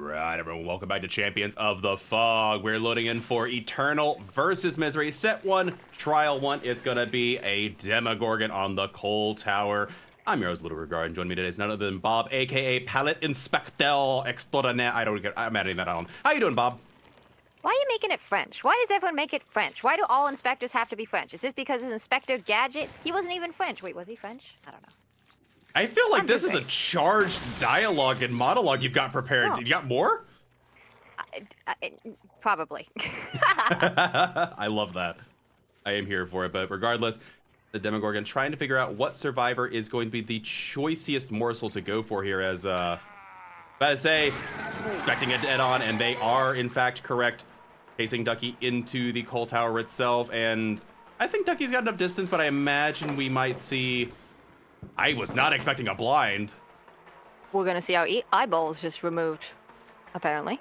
Alright, everyone, welcome back to Champions of the Fog. We're loading in for Eternal versus Misery. Set 1, Trial 1. It's gonna be a Demogorgon on the Coal Tower. I'm your host, Little Regard, and joining me today is none other than Bob, aka Palette Inspector Extraordinaire. I'm adding that on. How you doing, Bob? Why are you making it French? Why does everyone make it French? Why do all inspectors have to be French? Is this because it's Inspector Gadget? He wasn't even French. Wait, was he French? I don't know. I feel like this is a charged dialogue and monologue you've got prepared. Oh. You got more? Probably. I love that. I am here for it, but regardless, the Demogorgon trying to figure out what survivor is going to be the choicest morsel to go for here as, about to say, expecting a dead on, and they are, in fact, correct. Chasing Ducky into the coal tower itself, and I think Ducky's got enough distance, but I imagine we might see... I was not expecting a blind. We're gonna see our eyeballs just removed, apparently.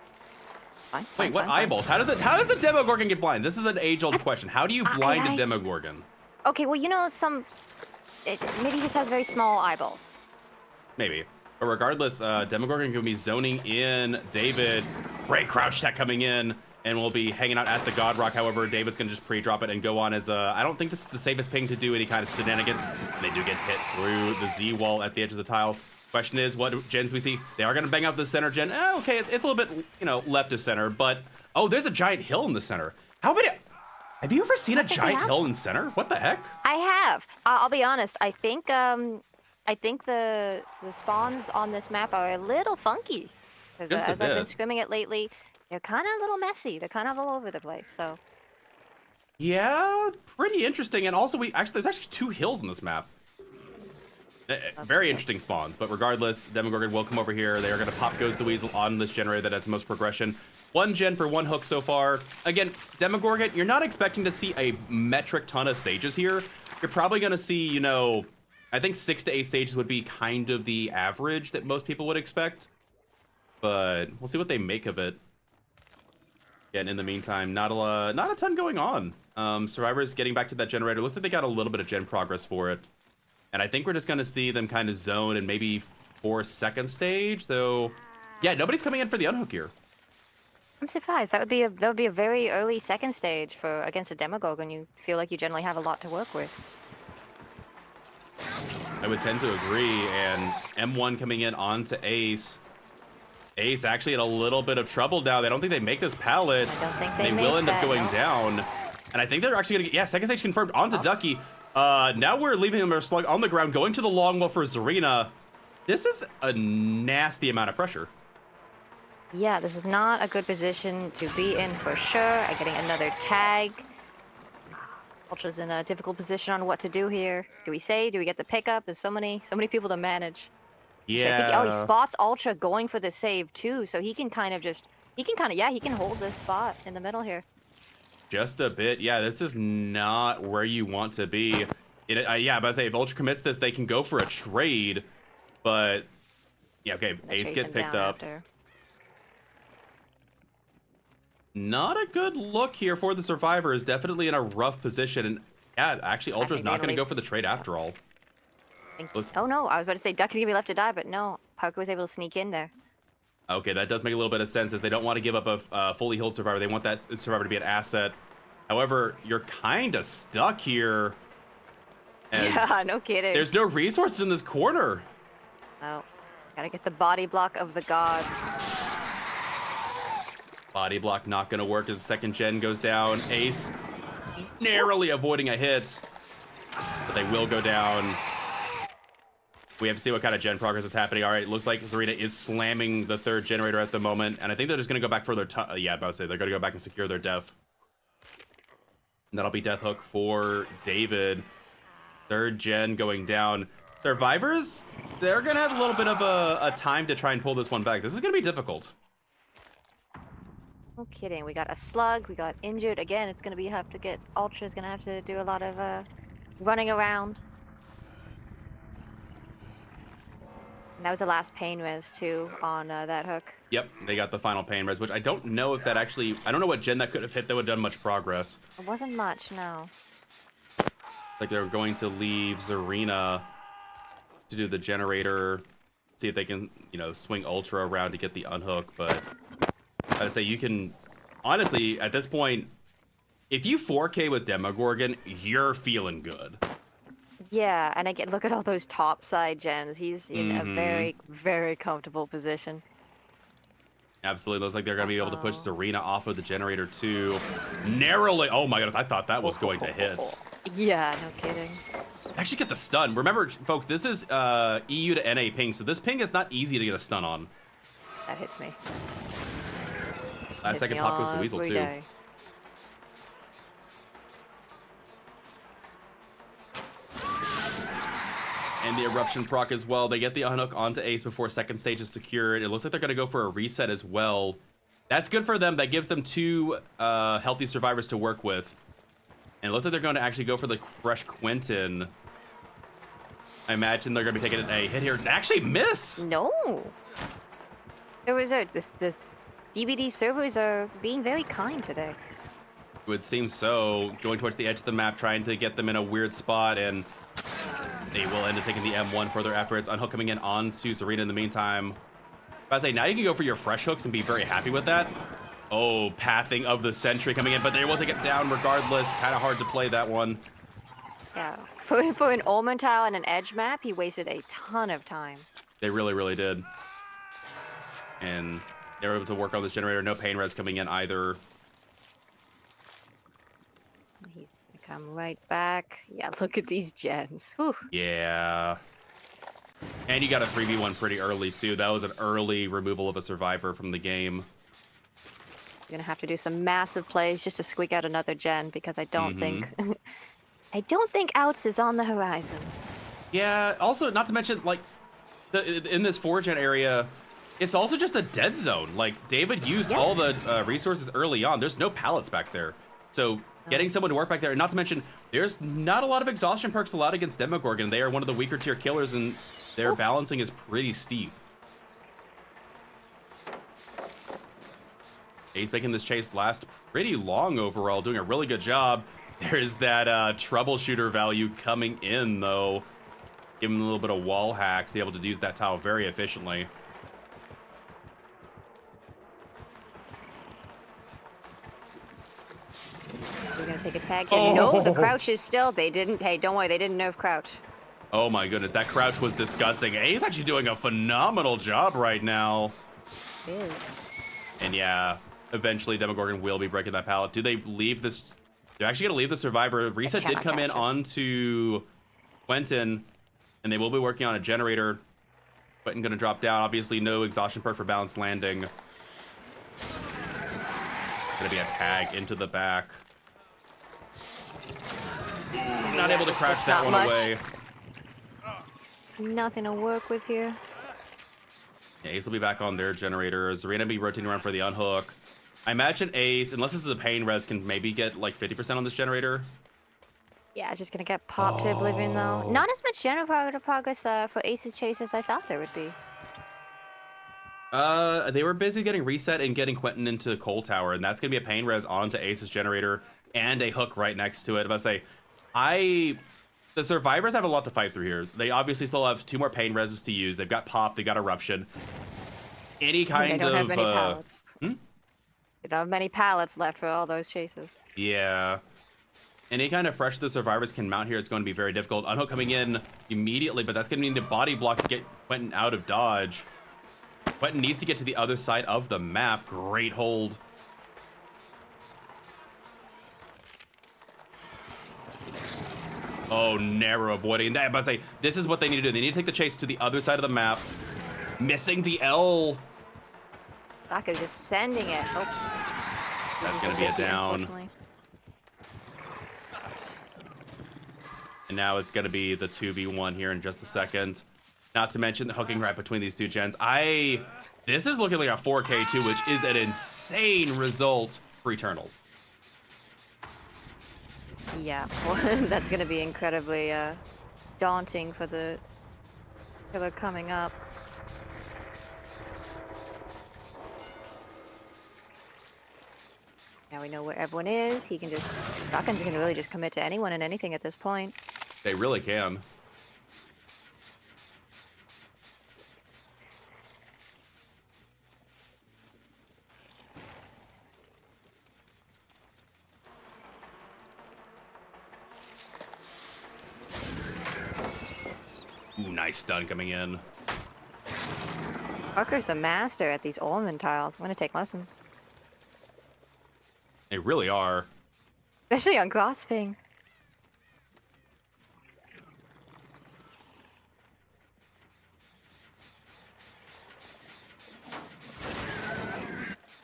Fine, Wait, what eyeballs? How does the Demogorgon get blind? This is an age-old question. How do you blind a Demogorgon? Okay, well, you know, maybe he just has very small eyeballs. Maybe. But regardless, Demogorgon can be zoning in David. Great crouch tech coming in, and we'll be hanging out at the God Rock. However, David's gonna just pre-drop it and go on as I don't think this is the safest ping to do any kind of shenanigans. And they do get hit through the Z wall at the edge of the tile. Question is, what gens we see? They are gonna bang out the center gen. Okay, it's a little bit, you know, left of center, but oh, there's a giant hill in the center. How many? Have you ever seen a giant hill in center? What the heck? I have. I'll be honest. I think the spawns on this map are a little funky. As I've been scrimming it lately, they're kind of a little messy. They're kind of all over the place. So. Yeah, pretty interesting. And also, there's actually 2 hills in this map. Very interesting spawns. But regardless, Demogorgon will come over here. They are going to pop Goes the Weasel on this generator that has the most progression. 1 gen for 1 hook so far. Again, Demogorgon, you're not expecting to see a metric ton of stages here. You're probably going to see, you know, I think 6 to 8 stages would be kind of the average that most people would expect. But we'll see what they make of it. Again, in the meantime, not a ton going on. Survivors getting back to that generator. Looks like they got a little bit of gen progress for it. And I think we're just going to see them kind of zone and maybe for second stage, though. Yeah, nobody's coming in for the unhook here. I'm surprised. That would be a very early second stage against a Demogorgon. You feel like you generally have a lot to work with. I would tend to agree. And M1 coming in onto Ace. Ace actually in a little bit of trouble now. They don't think they make this pallet. I don't think they will end up going down. And I think they're actually going to get, second stage confirmed onto Ducky. Now we're leaving him a slug on the ground, going to the long wall for Zarina. This is a nasty amount of pressure. Yeah, this is not a good position to be in for sure. I'm getting another tag. Ultra's in a difficult position on what to do here. Do we save? Do we get the pickup? There's so many people to manage. Yeah. He spots Ultra going for the save too, so he can kind of hold this spot in the middle here. Just a bit. Yeah, this is not where you want to be. Yeah, but I say if Ultra commits this, they can go for a trade. But yeah, okay, Ace get picked up. After. Not a good look here for the survivors. Definitely in a rough position. And yeah, actually, Ultra's not going to go for the trade after all. Oh no, I was about to say Ducky's gonna be left to die, but no, Parker was able to sneak in there. Okay, that does make a little bit of sense, as they don't want to give up a fully healed survivor. They want that survivor to be an asset. However, you're kind of stuck here. Yeah, no kidding. There's no resources in this corner. Oh, gotta get the body block of the gods. Body block not gonna work as the second gen goes down. Ace narrowly avoiding a hit, but they will go down. We have to see what kind of gen progress is happening. All right, it looks like Zarina is slamming the 3rd generator at the moment, and I think they're just going to go back for their... yeah, about to say, they're going to go back and secure their death. And that'll be death hook for David. 3rd gen going down. Survivors, they're going to have a little bit of a time to try and pull this one back. This is going to be difficult. No kidding. We got a slug. We got injured. Again, it's going to be Ultra's going to have to do a lot of running around. And that was the last pain res too on that hook. Yep, they got the final pain res, which I don't know if that actually... I don't know what gen that could have hit that would have done much progress. It wasn't much, no. Like they were going to leave Zarina to do the generator. see if they can, you know, swing Ultra around to get the unhook. But I'd say you can, honestly, at this point, if you 4K with Demogorgon, you're feeling good. Yeah, and look at all those top side gens. He's in a Mm-hmm. very, very comfortable position. Absolutely. Looks like they're going to be able to push Uh-oh. Serena off of the generator too. Narrowly. Oh my goodness. I thought that was going to hit. Yeah, no kidding. Actually get the stun. Remember, folks, this is EU to NA ping, so this ping is not easy to get a stun on. That hits me. Last Hits second me pop goes the Weasel every too. day. And the Eruption proc as well. They get the unhook onto Ace before second stage is secured. It looks like they're going to go for a reset as well. That's good for them. That gives them 2 healthy survivors to work with. And it looks like they're going to actually go for the fresh Quentin. I imagine they're going to be taking a hit here. Actually miss! No. There was this DBD servers are being very kind today. It would seem so. Going towards the edge of the map, trying to get them in a weird spot, and they will end up taking the M1 for their efforts. Unhook coming in onto Serena in the meantime. But I say, now you can go for your fresh hooks and be very happy with that. Oh, pathing of the Sentry coming in, but they will take it down regardless. Kind of hard to play that one. Yeah. For an Omen tile and an edge map, he wasted a ton of time. They really, really did. And they were able to work on this generator. No pain res coming in either. He's gonna come right back. Yeah, look at these gens. Whew. Yeah. And you got a 3v1 pretty early, too. That was an early removal of a survivor from the game. You're gonna have to do some massive plays just to squeak out another gen because I don't think I don't think outs is on the horizon. Yeah, also, not to mention, like, in this 4-gen area, it's also just a dead zone. Like, David used all the resources early on. There's no pallets back there. So, getting someone to work back there, and not to mention, there's not a lot of exhaustion perks allowed against Demogorgon. They are one of the weaker tier killers, and their balancing is pretty steep. Ace making this chase last pretty long overall, doing a really good job. There's that troubleshooter value coming in, though. Give him a little bit of wall hacks, be able to use that tile very efficiently. We're gonna take a tag here. No, the crouch is still. They didn't. Hey, don't worry. They didn't nerf crouch. Oh my goodness, that crouch was disgusting. Ace actually doing a phenomenal job right now. Ew. And yeah, eventually Demogorgon will be breaking that pallet. Do they leave this? They're actually gonna leave the survivor. Reset did come in onto Quentin, and they will be working on a generator. Quentin gonna drop down. Obviously, no exhaustion perk for balanced landing. Gonna be a tag into the back. Not able to crouch that one away. Nothing to work with here. Yeah, Ace will be back on their generator. Zarina will be rotating around for the unhook. I imagine Ace, unless this is a pain res, can maybe get like 50% on this generator. Yeah, just gonna get popped to oblivion though. Not as much general progress for Ace's chase as I thought there would be. They were busy getting reset and getting Quentin into Coal Tower, and that's gonna be a pain res onto Ace's generator and a hook right next to it. If I say, the survivors have a lot to fight through here. They obviously still have 2 more pain reses to use. They've got pop, they got eruption. Any kind of they don't have many pallets. They don't have many pallets left for all those chases. Yeah. Any kind of pressure the survivors can mount here is going to be very difficult. Unhook coming in immediately, but that's going to need a body block to get Quentin out of dodge. Quentin needs to get to the other side of the map. Great hold. Oh, narrow avoiding that. But I say, this is what they need to do. They need to take the chase to the other side of the map. Missing the L. Sokka's just sending it. Oh. That's going to be a down. And now it's going to be the 2v1 here in just a second. Not to mention the hooking right between these 2 gens. This is looking like a 4K too, which is an insane result for Eternal. Yeah, well, that's gonna be incredibly daunting for the killer coming up. Now we know where everyone is. He can just Shotgun's can really just commit to anyone and anything at this point. They really can. nice stun coming in. Parker's a master at these Orman tiles. I'm gonna take lessons. They really are. Especially on grasping.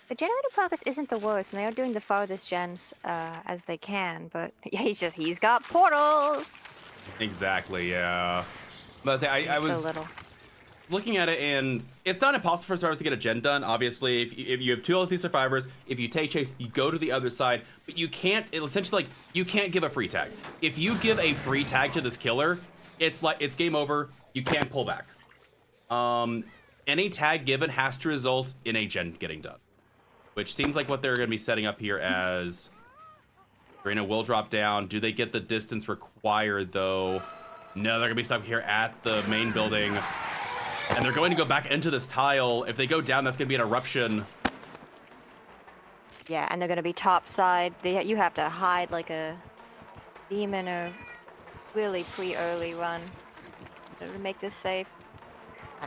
The generator progress isn't the worst, and they are doing the farthest gens as they can, but yeah, he's got portals! Exactly, yeah. But I say, I So was little. looking at it, and it's not impossible for survivors to get a gen done. Obviously, if you have two healthy survivors, if you take chase, you go to the other side, but you can't, essentially, like, you can't give a free tag. If you give a free tag to this killer, it's like, it's game over, you can't pull back. Any tag given has to result in a gen getting done, which seems like what they're going to be setting up here as. Serena will drop down. Do they get the distance required, though? No, they're going to be stuck here at the main building. And they're going to go back into this tile. If they go down, that's going to be an eruption. Yeah, and they're gonna be topside. You have to hide like a demon or really pre-early run to make this safe.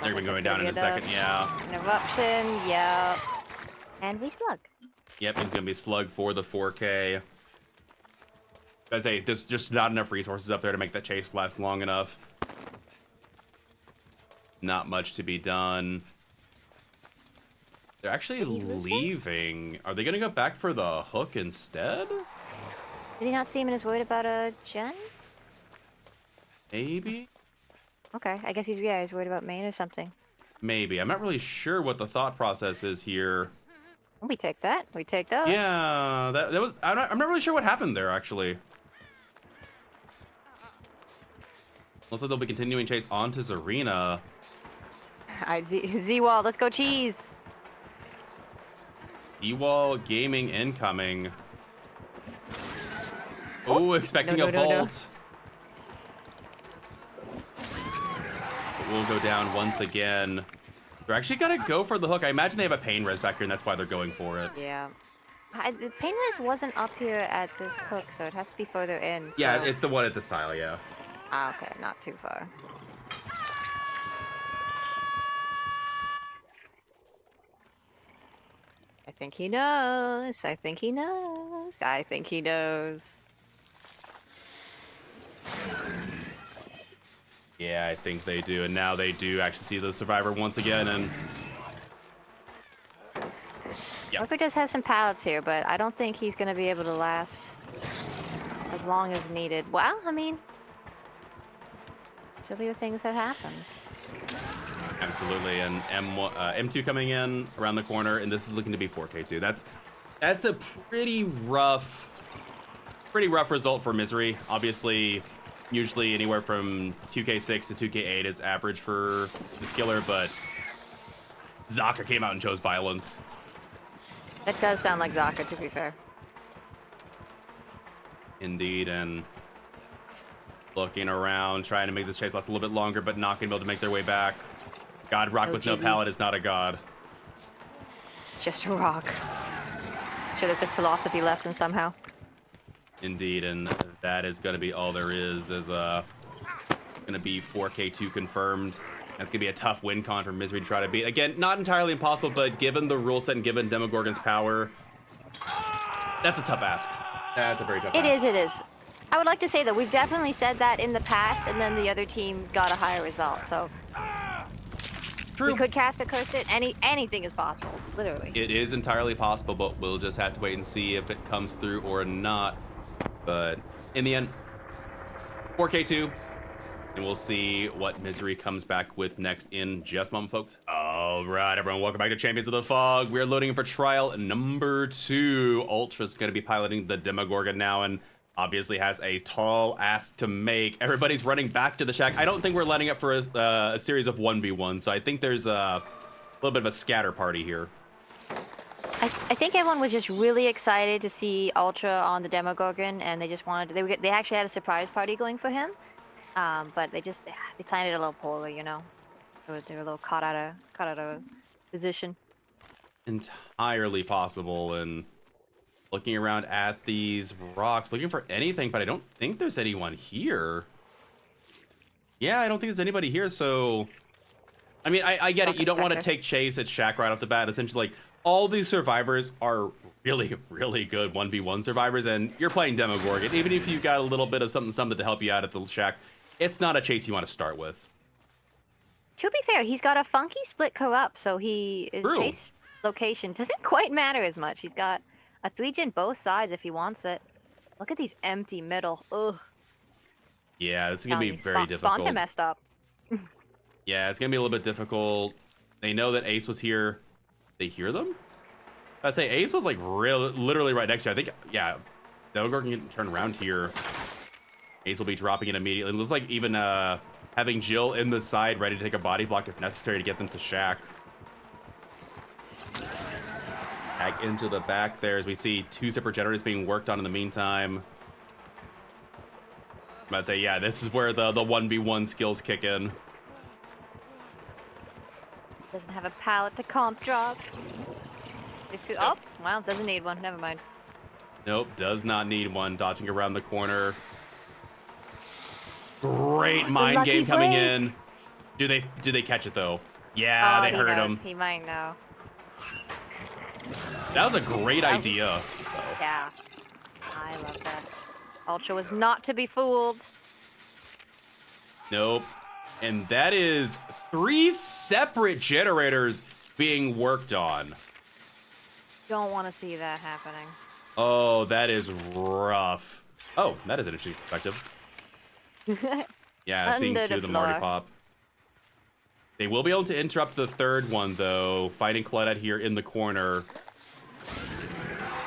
They're going to be going down in a second, yeah. An eruption, yeah. And we slug. Yep, it's going to be slug for the 4K. I say, there's just not enough resources up there to make that chase last long enough. Not much to be done. They're actually leaving. Are they going to go back for the hook instead? Did he not seem as worried about a gen? Maybe? Okay, I guess he's worried about main or something. Maybe. I'm not really sure what the thought process is here. We take that. We take those. Yeah, that was... I'm not really sure what happened there, actually. Looks like they'll be continuing chase onto Zarina. Alright, Z-Wall, let's go cheese! E-Wall Gaming incoming. Oh, expecting a vault. But we'll go down once again. They're actually gonna go for the hook. I imagine they have a pain res back here, and that's why they're going for it. Yeah. The pain res wasn't up here at this hook, so it has to be further in. So... Yeah, it's the one at this tile, yeah. Ah, okay, not too far. I think he knows. I think he knows. I think he knows. Yeah, I think they do, and now they do actually see the survivor once again, and... Yeah. Parker does have some pallets here, but I don't think he's going to be able to last as long as needed. Well, I mean... sillier things have happened. Absolutely, and M2 coming in around the corner, and this is looking to be 4K2. That's a pretty rough result for Misery. Obviously, usually anywhere from 2K6 to 2K8 is average for this killer, but Zaka came out and chose violence. That does sound like Zaka, to be fair. Indeed, and looking around, trying to make this chase last a little bit longer, but not going to be able to make their way back. God rock with no pallet is not a god. Just a rock. Sure, that's a philosophy lesson somehow. Indeed, and that is going to be all there is going to be 4K2 confirmed. That's going to be a tough win con for Misery to try to beat. Again, not entirely impossible, but given the rule set and given Demogorgon's power, that's a tough ask. That's a very tough ask. It is. I would like to say that we've definitely said that in the past, and then the other team got a higher result, so... True. We could cast a curse it. Anything is possible, literally. It is entirely possible, but we'll just have to wait and see if it comes through or not. But in the end, 4K2, and we'll see what Misery comes back with next in just a moment, folks. All right, everyone, welcome back to Champions of the Fog. We're loading in for trial number 2. Ultra's going to be piloting the Demogorgon now, and obviously has a tall ask to make. Everybody's running back to the shack. I don't think we're lining up for a series of 1v1, so I think there's a little bit of a scatter party here. I think everyone was just really excited to see Ultra on the Demogorgon, and they just wanted to, they actually had a surprise party going for him, but they planned it a little poorly, you know. They were a little caught out of position. Entirely possible, and looking around at these rocks, looking for anything, but I don't think there's anyone here. Yeah, I don't think there's anybody here, so... I mean, I get it. You don't want to take chase at Shaq right off the bat. Essentially, like, all these survivors are really, really good 1v1 survivors, and you're playing Demogorgon. Even if you got a little bit of something to help you out at the Shaq, it's not a chase you want to start with. To be fair, he's got a funky split co-op, so his chase location doesn't quite matter as much. He's got a 3-gen both sides if he wants it. Look at these empty middle. Ugh. Yeah, this is going to be very difficult. Sponta messed up. Yeah, it's going to be a little bit difficult. They know that Ace was here. They hear them? I say Ace was like literally right next to you. I think, yeah, Demogorgon can turn around here. Ace will be dropping it immediately. It looks like even having Jill in the side ready to take a body block if necessary to get them to Shaq. Back into the back there as we see 2 separate generators being worked on in the meantime. I'm about to say, yeah, this is where the 1v1 skills kick in. Doesn't have a pallet to comp drop. Oh, well, doesn't need one. Never mind. Nope, does not need one. Dodging around the corner. Great mind game coming in. Do they catch it though? Yeah, they heard him. He might know. That was a great idea. Yeah, I love that. Ultra was not to be fooled. Nope. And that is 3 separate generators being worked on. Don't want to see that happening. Oh, that is rough. Oh, that is an interesting perspective. Yeah, seeing 2 of them already pop. They will be able to interrupt the 3rd one, though. Fighting Claudette here in the corner.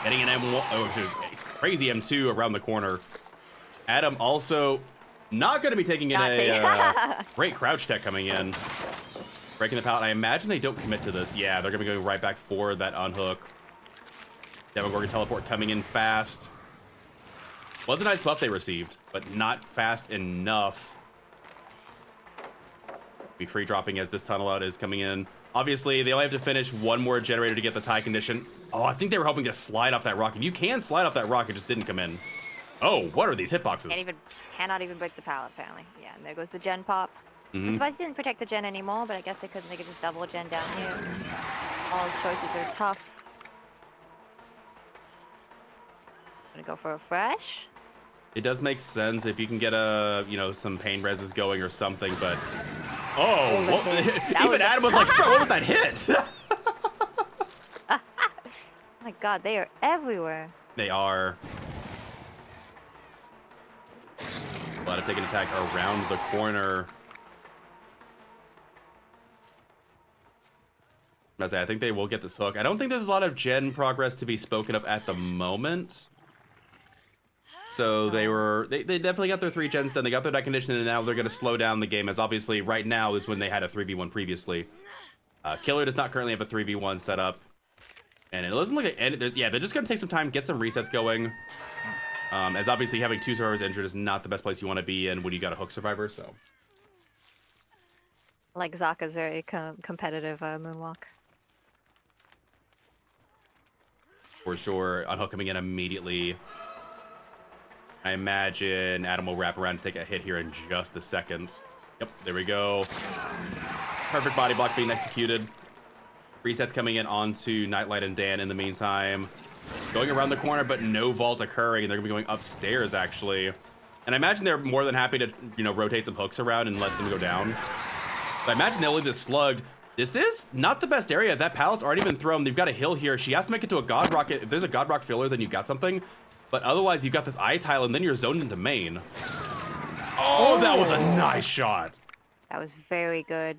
Getting an M1. Oh, excuse me. Crazy M2 around the corner. Adam also not going to be taking in a great crouch tech coming in. Breaking the pallet. I imagine they don't commit to this. Yeah, they're going to be going right back for that unhook. Demogorgon teleport coming in fast. Was a nice buff they received, but not fast enough. Be free dropping as this tunnel out is coming in. Obviously, they only have to finish 1 more generator to get the tie condition. Oh, I think they were hoping to slide off that rocket. You can slide off that rocket, just didn't come in. Oh, what are these hitboxes? Cannot even break the pallet, apparently. Yeah, and there goes the gen pop. I'm surprised he didn't protect the gen anymore, but I guess they couldn't. They could just double gen down here. All his choices are tough. Gonna go for a fresh. It does make sense if you can get a, some pain reses going or something, but... Oh, even Adam was like, bro, what was that hit? Oh my god, they are everywhere. They are. Let it take an attack around the corner. I think they will get this hook. I don't think there's a lot of gen progress to be spoken of at the moment. So they definitely got their 3 gens done. They got their die condition, and now they're going to slow down the game, as obviously right now is when they had a 3v1 previously. Killer does not currently have a 3v1 set up. And it doesn't look like any... Yeah, they're just going to take some time, get some resets going. As obviously having 2 survivors injured is not the best place you want to be in when you got a hook survivor, so... Like Zaka's very competitive moonwalk. For sure. Unhook coming in immediately. I imagine Adam will wrap around and take a hit here in just a second. Yep, there we go. Perfect body block being executed. Resets coming in onto Nightlight and Dan in the meantime. Going around the corner, but no vault occurring, and they're going to be going upstairs, actually. And I imagine they're more than happy to, rotate some hooks around and let them go down. But I imagine they'll leave this slugged. This is not the best area. That pallet's already been thrown. They've got a hill here. She has to make it to a God Rocket. If there's a God Rock filler, then you've got something. But otherwise, you've got this eye tile, and then you're zoned into main. Oh, that was a nice shot. That was very good.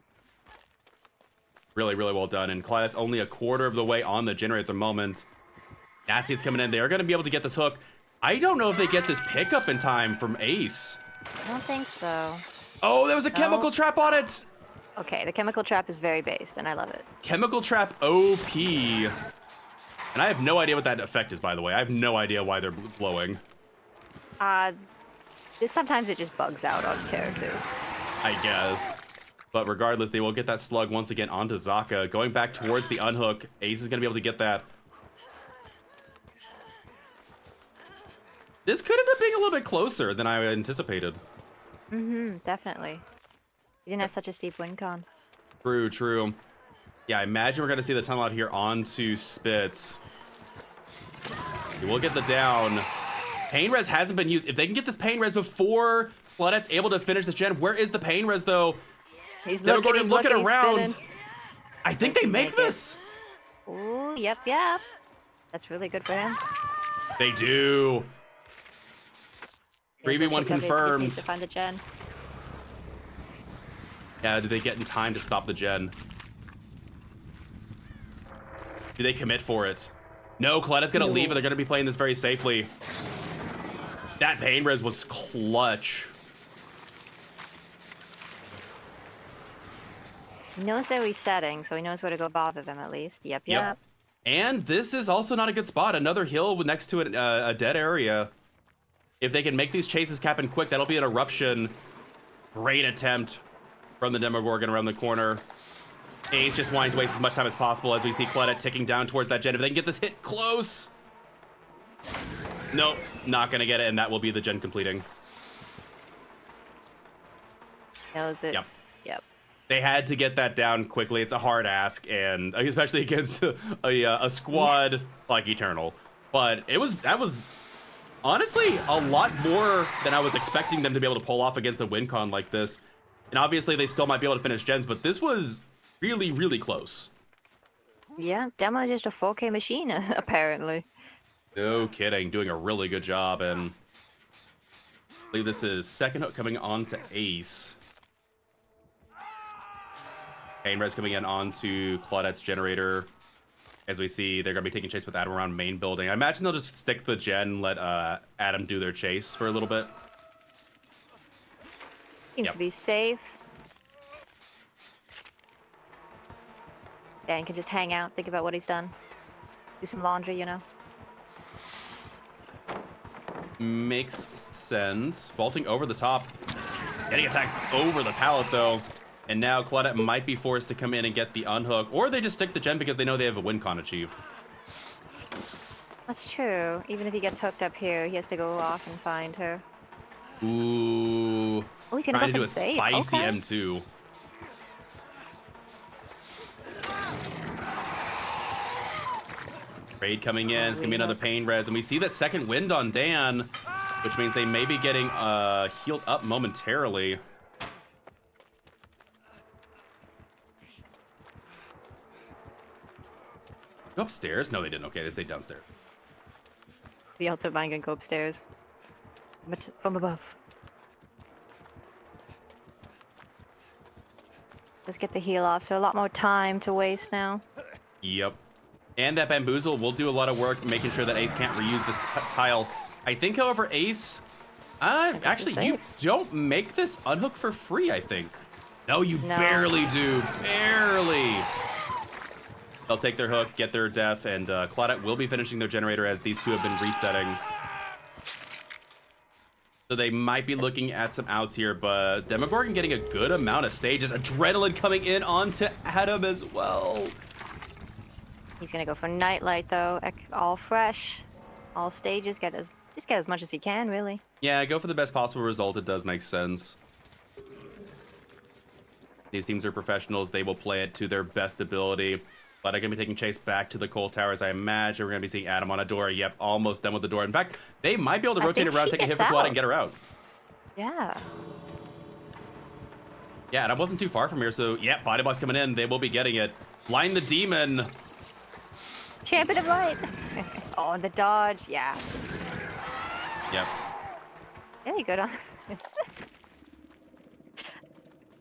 Really, really well done. And Claudette's only a quarter of the way on the generator at the moment. Nasty is coming in. They are going to be able to get this hook. I don't know if they get this pickup in time from Ace. I don't think so. Oh, there was a chemical trap on it. Okay, the chemical trap is very based, and I love it. Chemical trap OP. And I have no idea what that effect is, by the way. I have no idea why they're glowing. Sometimes it just bugs out on characters. I guess. But regardless, they will get that slug once again onto Zaka. Going back towards the unhook. Ace is going to be able to get that. This could end up being a little bit closer than I anticipated. Definitely. You didn't have such a steep win con. True, true. Yeah, I imagine we're going to see the tunnel out here onto Spitz. We'll get the down. Pain res hasn't been used. If they can get this pain res before Claudette's able to finish this gen, where is the pain res though? He's Demogorgon looking around. Spinning. I think they make this. Ooh, yep. That's really good for him. They do. 3v1 confirmed. To find the gen. Yeah, do they get in time to stop the gen? Do they commit for it? No, Claudette's gonna leave and they're gonna be playing this very safely. That pain res was clutch. He knows they're resetting, so he knows where to go bother them at least. Yep. And this is also not a good spot. Another hill next to a dead area. If they can make these chases happen quick, that'll be an eruption. Great attempt from the Demogorgon around the corner. Ace just wanting to waste as much time as possible as we see Claudette ticking down towards that gen. If they can get this hit close. Nope, not gonna get it, and that will be the gen completing. Knows it. Yep. They had to get that down quickly. It's a hard ask, and especially against a squad like Eternal. But that was honestly a lot more than I was expecting them to be able to pull off against a win con like this. And obviously they still might be able to finish gens, but this was really, really close. Yeah, Demo is just a 4K machine, apparently. No kidding, doing a really good job. And I believe this is second hook coming on to Ace. Pain res coming in onto Claudette's generator. As we see, they're going to be taking chase with Adam around main building. I imagine they'll just stick the gen, let Adam do their chase for a little bit. Seems to be safe. Dan can just hang out, think about what he's done. Do some laundry, you know. Makes sense. Vaulting over the top. Getting attacked over the pallet, though. And now Claudette might be forced to come in and get the unhook. Or they just stick the gen because they know they have a win con achieved. That's true. Even if he gets hooked up here, he has to go off and find her. Ooh. Oh, he's gonna trying to do go a save. spicy Okay. M2. Raid coming in. It's going to be another pain res. And we see that second wind on Dan, which means they may be getting healed up momentarily. Go upstairs? No, they didn't. Okay, they stayed downstairs. The ultimate mind can go upstairs. From above. Let's get the heal off, so a lot more time to waste now. Yep. And that bamboozle will do a lot of work making sure that Ace can't reuse this tile. I think, however, Ace... actually, you don't make this unhook for free, I think. No, you barely do. Barely. They'll take their hook, get their death, and Claudette will be finishing their generator as these two have been resetting. So they might be looking at some outs here, but Demogorgon getting a good amount of stages. Adrenaline coming in onto Adam as well. He's gonna go for Nightlight though. All fresh, all stages. Just get as much as he can, really. Yeah, go for the best possible result. It does make sense. These teams are professionals. They will play it to their best ability. But I'm going to be taking chase back to the coal towers. I imagine we're going to be seeing Adam on a door. Yep, almost done with the door. In fact, they might be able to rotate around, take a hit for blood, and get her out. Yeah. Yeah, and I wasn't too far from here, so yeah, body box coming in. They will be getting it. Blind the demon. Champion of light. Oh, and the dodge. Yeah. Yep. Really good on.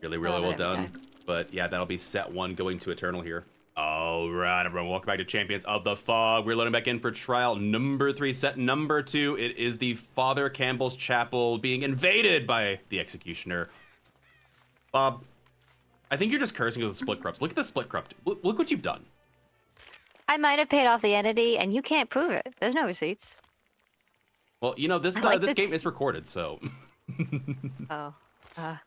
Really well done. But yeah, that'll be set one going to Eternal here. All right, everyone, welcome back to Champions of the Fog. We're loading back in for trial number 3, set number 2. It is the Father Campbell's Chapel being invaded by the Executioner. Bob, I think you're just cursing with the split corrupts. Look at the split corrupt. Look what you've done. I might have paid off the entity, and you can't prove it. There's no receipts. Well, you know, this game is recorded, so. Oh. I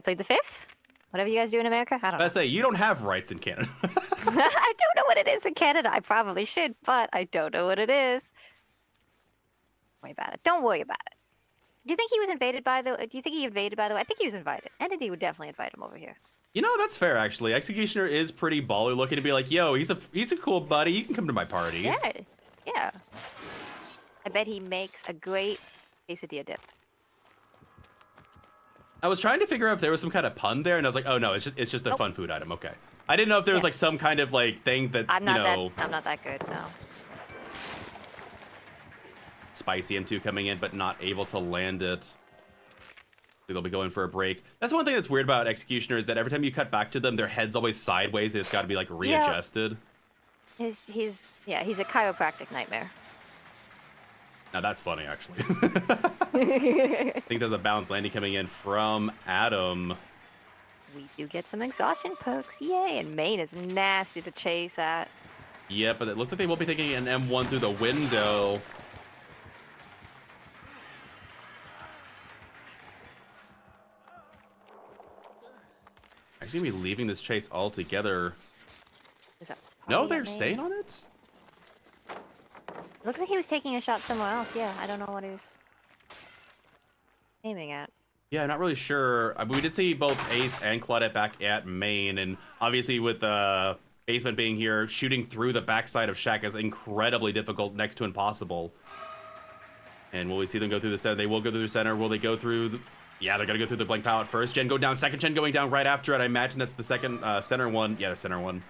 played the 5th? Whatever you guys do in America? I don't know. I say, you don't have rights in Canada. I don't know what it is in Canada. I probably should, but I don't know what it is. Don't worry about it. Don't worry about it. Do you think he was invaded by the? Do you think he invaded by the way? I think he was invited. Entity would definitely invite him over here. You know, that's fair, actually. Executioner is pretty baller looking to be like, yo, he's a cool buddy. You can come to my party. Yeah, yeah. I bet he makes a great quesadilla dip. I was trying to figure out if there was some kind of pun there, and I was like, oh no, it's just a fun food item. Okay. I didn't know if there was like some kind of like thing that I'm not that good. No. Spicy M2 coming in, but not able to land it. They'll be going for a break. That's one thing that's weird about Executioner is that every time you cut back to them, their head's always sideways. And it's got to be like readjusted. Yeah. He's a chiropractic nightmare. Now that's funny, actually. I think there's a bounce landing coming in from Adam. We do get some exhaustion perks, yay! And Maine is nasty to chase at. Yeah, but it looks like they will be taking an M1 through the window. Actually, gonna be leaving this chase altogether. No, they're staying on it? Looks like he was taking a shot somewhere else. Yeah, I don't know what he was aiming at. Yeah, I'm not really sure. I mean, we did see both Ace and Claudette back at main, and obviously with Basement being here, shooting through the backside of Shack is incredibly difficult, next to impossible. And will we see them go through the center? They will go through the center. Will they go through the... Yeah, they're going to go through the blank pallet first. Gen go down, second gen going down right after it. I imagine that's the second center one. Yeah, the center one.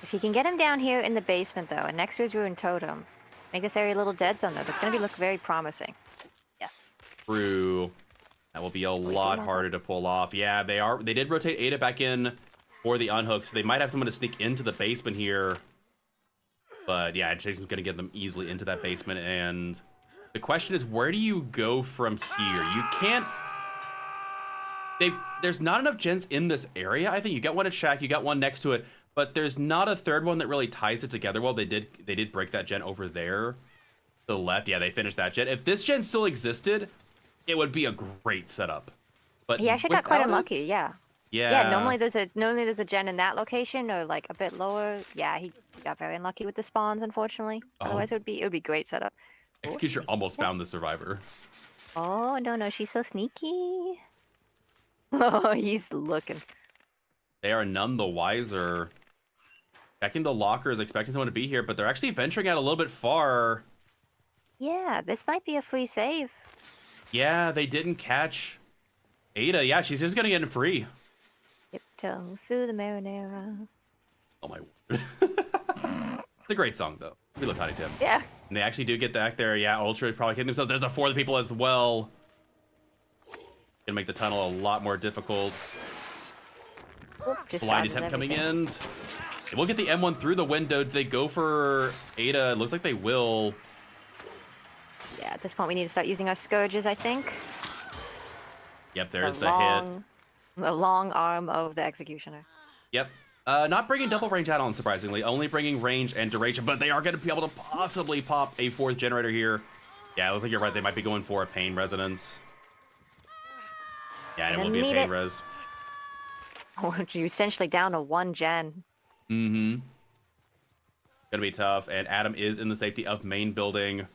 If you can get him down here in the basement, though, and next to his ruined totem, make this area a little dead zone, though. That's going to look very promising. Yes. True. That will be a lot harder to pull off. Yeah, they did rotate Ada back in for the unhook, so they might have someone to sneak into the basement here. But yeah, Jason's going to get them easily into that basement, and the question is, where do you go from here? You can't... There's not enough gens in this area. I think you got one at Shack, you got one next to it, but there's not a third one that really ties it together well. They did break that gen over there to the left. Yeah, they finished that gen. If this gen still existed, it would be a great setup. But he actually got quite unlucky. Yeah. Yeah. Normally there's a gen in that location or like a bit lower. Yeah, he got very unlucky with the spawns, unfortunately. Otherwise it would be a great setup. Executioner almost found the survivor. Oh no, she's so sneaky. Oh, he's looking. They are none the wiser. Checking the lockers, expecting someone to be here, but they're actually venturing out a little bit far. Yeah, this might be a free save. Yeah, they didn't catch Ada. Yeah, she's just gonna get in free. Tiptoe through the marinara. Oh my word. It's a great song though. We love Tiny Tim. Yeah. And they actually do get back there. Yeah, Ultra is probably kidding themselves. There's a four other people as well. Gonna make the tunnel a lot more difficult. Blind attempt coming in. They will get the M1 through the window. Do they go for Ada? It looks like they will. Yeah, at this point we need to start using our scourges, I think. Yep, there's the hit. The long arm of the Executioner. Yep. Not bringing double range add-on, surprisingly. Only bringing range and duration, but they are going to be able to possibly pop a fourth generator here. Yeah, it looks like you're right. They might be going for a pain resonance. Yeah, and it will be a pain res. Oh, you're essentially down to one gen. Mm-hmm. Gonna be tough, and Adam is in the safety of main building.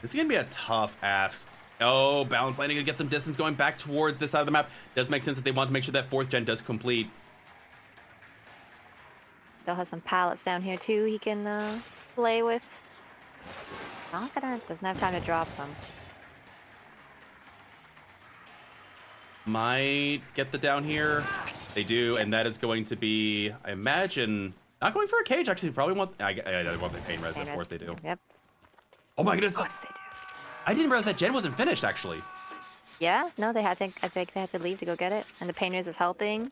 This is gonna be a tough ask. Oh, balance landing to get them distance going back towards this side of the map. Does make sense that they want to make sure that fourth gen does complete. Still has some pallets down here too he can play with. Doesn't have time to drop them. Might get the down here. They do, and that is going to be, I imagine, not going for a cage. Actually, probably want. I want the pain res. Of course they do. Yep. Oh my goodness. Of course they do. I didn't realize that gen wasn't finished. Actually. Yeah. No, I think they had to leave to go get it, and the pain res is helping.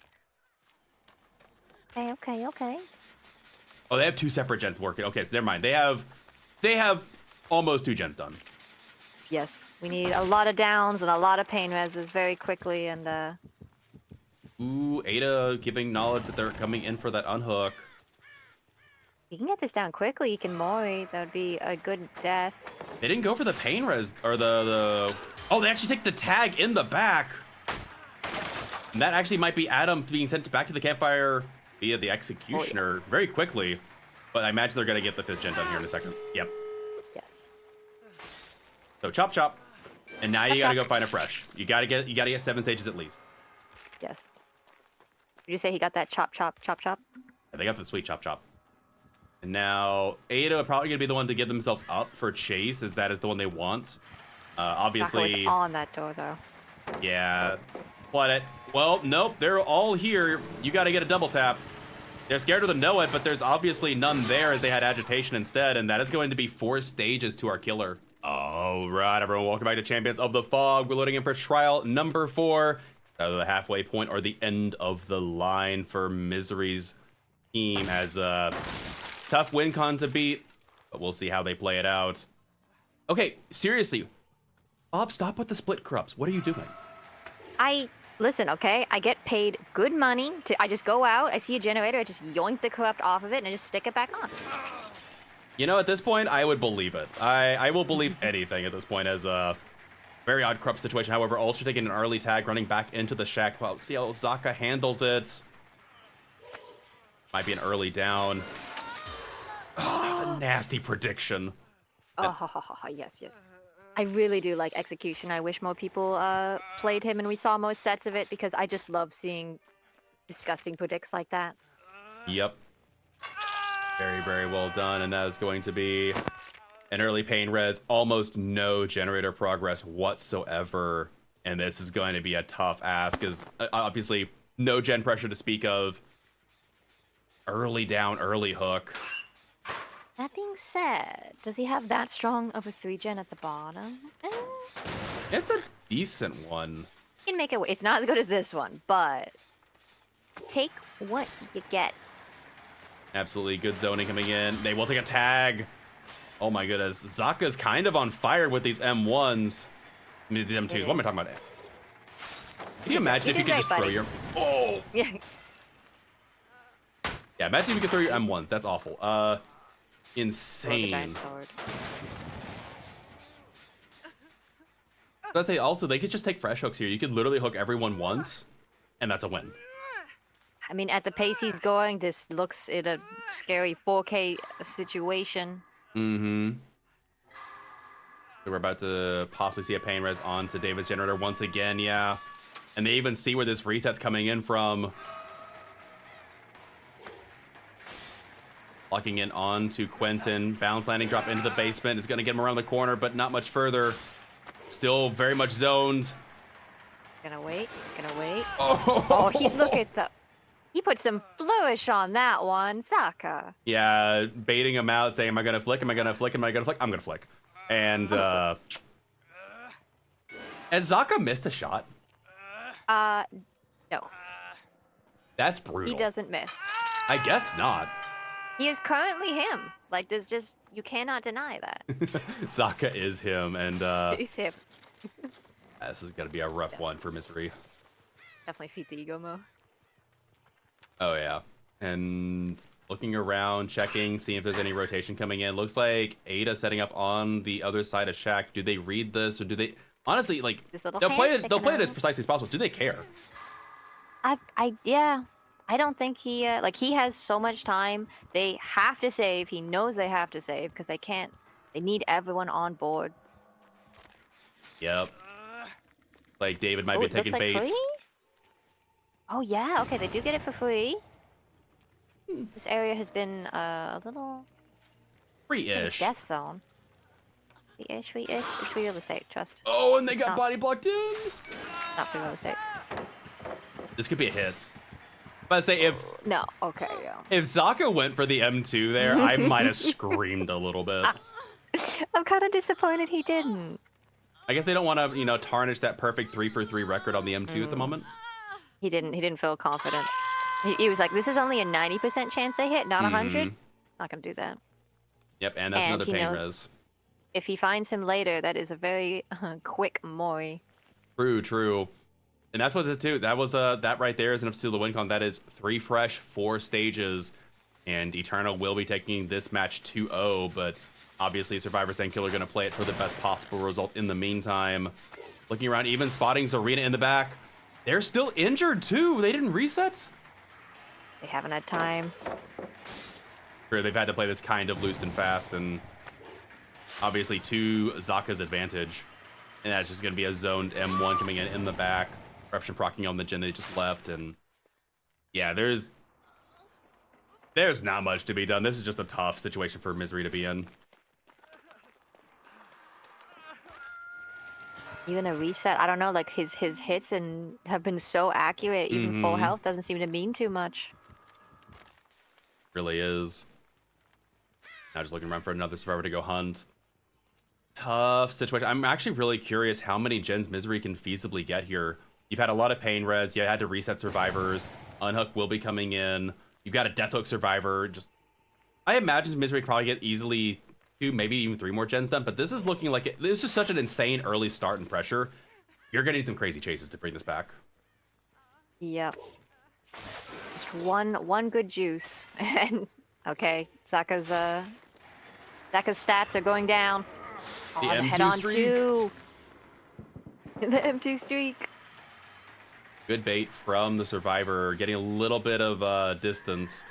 Okay. Oh, they have two separate gens working. Okay, so never mind. They have almost two gens done. Yes. We need a lot of downs and a lot of pain reses very quickly, and Ooh, Ada giving knowledge that they're coming in for that unhook. You can get this down quickly. You can Mori. That would be a good death. They didn't go for the pain res or the. Oh, they actually take the tag in the back. And that actually might be Adam being sent back to the campfire via the Executioner very quickly. But I imagine they're gonna get the 5th gen done here in a second. Yep. Yes. So chop chop. And now you Chop, gotta chop. go find a fresh. You gotta get 7 stages at least. Yes. Did you say he got that chop, chop, chop, chop? Yeah, they got the sweet chop chop. And now Ada are probably gonna be the one to get themselves up for chase, as that is the one they want. Obviously. was on that door though. Yeah. But well, nope, they're all here. You gotta get a double tap. They're scared to know it, but there's obviously none there as they had agitation instead, and that is going to be 4 stages to our killer. All right, everyone, welcome back to Champions of the Fog. We're loading in for trial number 4. Either the halfway point or the end of the line for Misery's team, as tough win con to beat, but we'll see how they play it out. Okay, seriously, Bob, stop with the split corrupts. What are you doing? Listen, okay? I get paid good money I just go out, I see a generator, I just yoink the corrupt off of it, and I just stick it back on. You know, at this point, I would believe it. I will believe anything at this point as a very odd corrupt situation. However, Ultra taking an early tag, running back into the shack. Well, see how Zaka handles it. Might be an early down. Oh, that was a nasty prediction. Yes, yes. I really do like execution. I wish more people played him and we saw more sets of it because I just love seeing disgusting predicts like that. Yep. Very, very well done. And that is going to be an early pain res. Almost no generator progress whatsoever. And this is going to be a tough ask because obviously no gen pressure to speak of. Early down, early hook. That being said, does he have that strong of a 3-gen at the bottom? It's a decent one. You can make it. It's not as good as this one, but take what you get. Absolutely good zoning coming in. They will take a tag. Oh my goodness. Zaka's kind of on fire with these M1s. I mean, the M2s. What am I talking about? Can you imagine if you could just throw your... Oh! Yeah. Yeah, imagine if you could throw your M1s. That's awful. Insane. Giant sword. I was say also they could just take fresh hooks here. You could literally hook everyone once, and that's a win. I mean, at the pace he's going, this looks in a scary 4K situation. Mm-hmm. So we're about to possibly see a pain res onto David's generator once again, yeah. And they even see where this reset's coming in from. Locking in on to Quentin. Bounce landing drop into the basement. Is going to get him around the corner, but not much further. Still very much zoned. Gonna wait. Just gonna wait. Oh, he look at the. He put some flourish on that one, Zaka. Yeah, baiting him out, saying, "Am I gonna flick? Am I gonna flick? Am I gonna flick? I'm gonna flick." And has Zaka missed a shot? No. That's brutal. He doesn't miss. I guess not. He is currently him. Like, there's just, you cannot deny that. Zaka is him, and He's him. this is gonna be a rough one for Misery. Definitely feed the ego mo. Oh yeah, and looking around, checking, seeing if there's any rotation coming in. Looks like Ada setting up on the other side of Shack. Do they read this, or do they honestly like they'll play it as precisely as possible? Do they care? Yeah. I don't think he like he has so much time. They have to save. He knows they have to save because they can't. They need everyone on board. Yep. Like David might be taking like bait. Free? Oh yeah. Okay, they do get it for free. This area has been a little Free-ish. death zone. Free-ish. It's free real estate. Trust. Oh, and they It's got not- body blocked in. Not free real estate. This could be a hit. But I say if No. Okay. Yeah. if Zaka went for the M2 there, I might have screamed a little bit. I'm kind of disappointed he didn't. I guess they don't want to, tarnish that perfect 3-for-3 record on the M2 at the moment. He didn't feel confident. He was like, "This is only a 90% chance I hit, not 100." Not gonna do that. Yep, and that's And another he pain knows- res. If he finds him later, that is a very quick mori. True. And that's what this too. That was that right there is enough to seal the win con. That is 3 fresh, 4 stages, and Eternal will be taking this match 2-0. But obviously, Survivor and Killer are going to play it for the best possible result. In the meantime, looking around, even spotting Zarina in the back. They're still injured too. They didn't reset. They haven't had time. Where they've had to play this kind of loose and fast, and obviously to Zaka's advantage. And that's just going to be a zoned M1 coming in the back. Corruption proccing on the gen they just left, and yeah, there's not much to be done. This is just a tough situation for Misery to be in. Even a reset, I don't know, like his hits and have been so accurate, even full health doesn't seem to mean too much. Really is. Now just looking around for another survivor to go hunt. Tough situation. I'm actually really curious how many gens Misery can feasibly get here. You've had a lot of pain res. You had to reset survivors. Unhook will be coming in. You've got a Death Hook survivor. Just, I imagine Misery could probably get easily 2, maybe even 3 more gens done. But this is looking like this is such an insane early start and pressure. You're gonna need some crazy chases to bring this back. Yep. Just one good juice, and okay, Zaka's stats are going down. The M2 head on streak. 2. The M2 streak. Good bait from the survivor, getting a little bit of distance.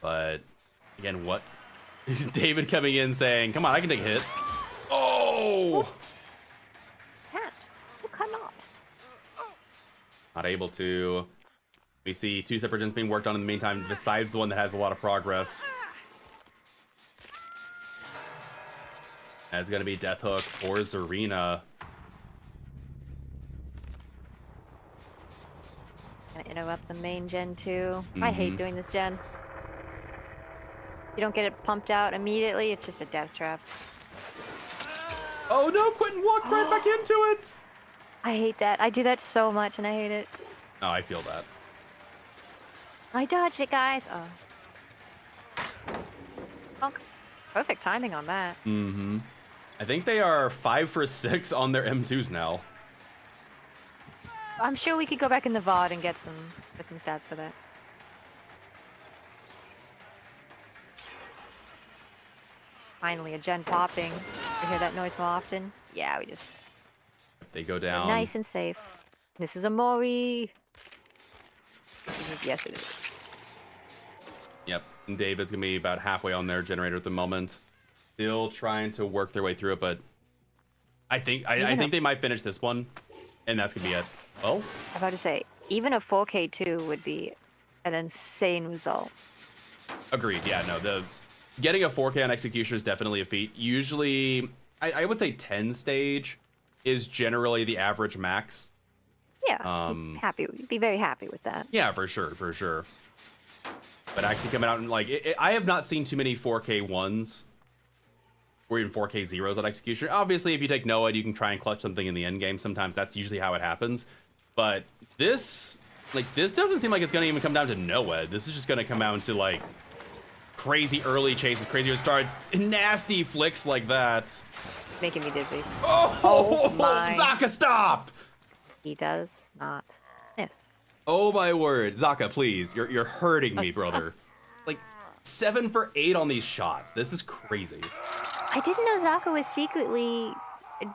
But again, what? David coming in saying, come on, I can take a hit. Oh! Can't. You cannot. Not able to. We see 2 separate gens being worked on in the meantime, besides the one that has a lot of progress. That's going to be Death Hook for Zarina. Gonna interrupt the main gen too. I hate doing this gen. You don't get it pumped out immediately, it's just a death trap. Oh no, Quentin walked right back into it! I hate that. I do that so much and I hate it. Oh, I feel that. I dodged it, guys. Oh. Funk. Perfect timing on that. I think they are 5 for 6 on their M2s now. I'm sure we could go back in the VOD and get some stats for that. Finally, a gen popping. You hear that noise more often? Yeah, we just... They go down. Nice and safe. This is a Mori. Yes, it is. Yep, and David's gonna be about halfway on their generator at the moment. Still trying to work their way through it, but I think they might finish this one, and that's gonna be it. Well, I'm about to say, even a 4K2 would be an insane result. agreed. Yeah, no, getting a 4K on Executioner is definitely a feat. Usually, I would say 10 stage is generally the average max. Yeah, be very happy with that. Yeah, for sure, for sure. But actually coming out and like, I have not seen too many 4K ones or even 4K zeros on Executioner. Obviously, if you take Noah, you can try and clutch something in the end game. Sometimes that's usually how it happens. But this doesn't seem like it's gonna even come down to Noah. This is just gonna come down to like crazy early chases, crazy early starts, nasty flicks like that. Making me dizzy. Oh my. Zaka, stop! He does not miss. Oh my word, Zaka, please, you're hurting me, brother. Like 7 for 8 on these shots. This is crazy. I didn't know Zaka was secretly,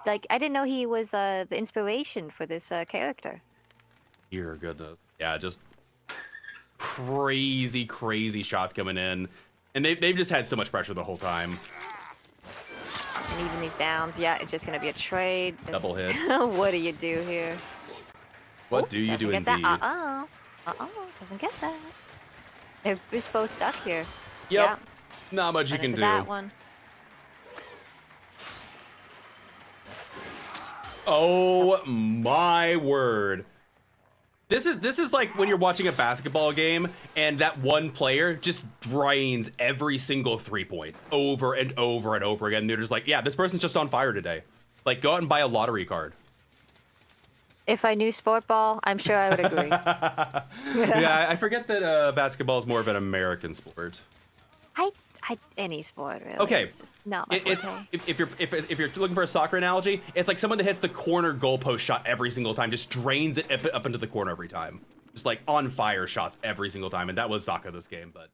like, I didn't know he was the inspiration for this character. Dear goodness. Yeah, just crazy, crazy shots coming in. And they've just had so much pressure the whole time. And even these downs, yeah, it's just going to be a trade. Double hit. What do you do here? What do you do indeed? Doesn't get that. They're just both stuck here. Yep. Yeah. Not much you can do. That one. Oh my word. This is like when you're watching a basketball game and that one player just drains every single 3-point over and over and over again. They're just like, yeah, this person's just on fire today. Like, go out and buy a lottery card. If I knew sport ball, I'm sure I would agree. Yeah, I forget that basketball is more of an American sport. Any sport really. Okay, It's just not my forte. if you're looking for a soccer analogy, it's like someone that hits the corner goalpost shot every single time, just drains it up into the corner every time, just like on fire shots every single time, and that was Zaka this game, but.